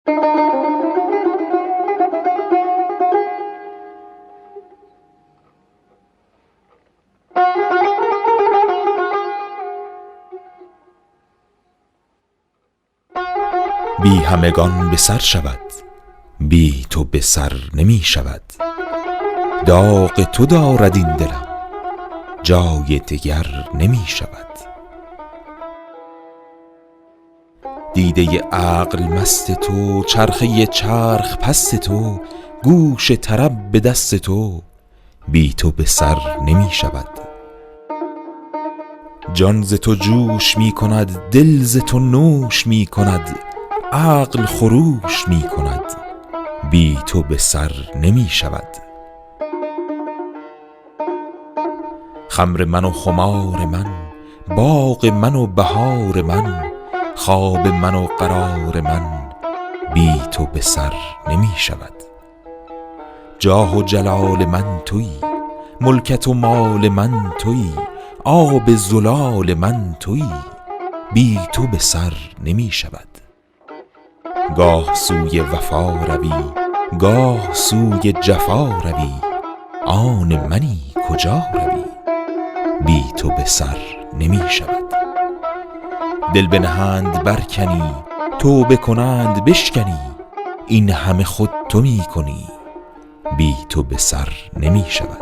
بی همگان به سر شود، بی تو به سر نمی شود. داغ تو دارد این دلم، جای دگر نمی شود. دیده عقل مست تو، چرخه چرخ پست تو، گوش طرب به دست تو، بی تو به سر نمی شود. جان ز تو جوش می کند، دل ز تو نوش می کند، عقل خروش می کند، بی تو به سر نمی شود. خمر من و خمار من، باغ من و بهار من، خواب من و قرار من، بی تو به سر نمی شود. جاه و جلال من تویی، ملکت و مال من تویی، آب زلال من تویی، بی تو به سر نمی شود. گاه سوی وفا روی، گاه سوی جفا روی، آن منی کجا روی، بی تو به سر نمی شود. دل بنهند برکنی، توبه کنند بشکنی، این همه خود تو می کنی، بی تو به سر نمی شود.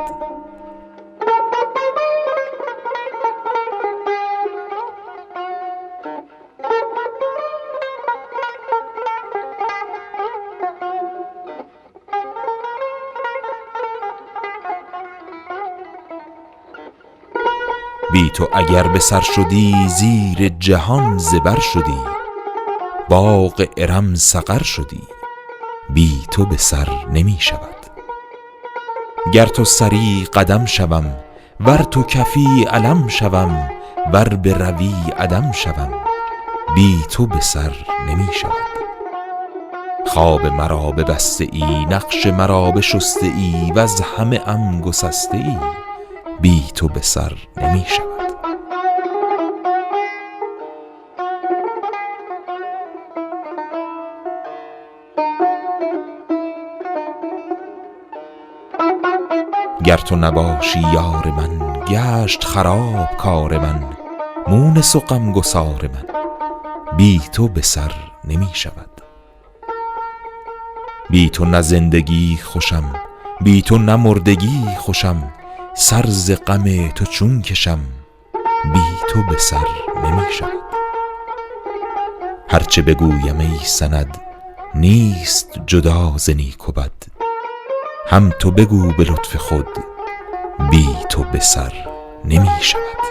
بی تو اگر به سر شدی، زیر جهان زبر شدی، باغ ارم سقر شدی، بی تو به سر نمی شود. گر تو سری قدم شوم، ور تو کفی علم شوم، ور بروی عدم شوم، بی تو به سر نمی شود. خواب مرا ببسته ای، نقش مرا بشسته ای، وز همه ام گسسته ای، بی تو به سر نمی شود. گر تو نباشی یار من، گشت خراب کار من، مونس و غمگسار من، بی تو به سر نمی شود. بی تو نه زندگی خوشم، بی تو نه مردگی خوشم، سر ز غم تو چون کشم، بی تو به سر نمی شود. هرچه بگویم ای سند، نیست جدا ز نیک و بد، هم تو بگو به لطف خود، بی تو به سر نمی شود.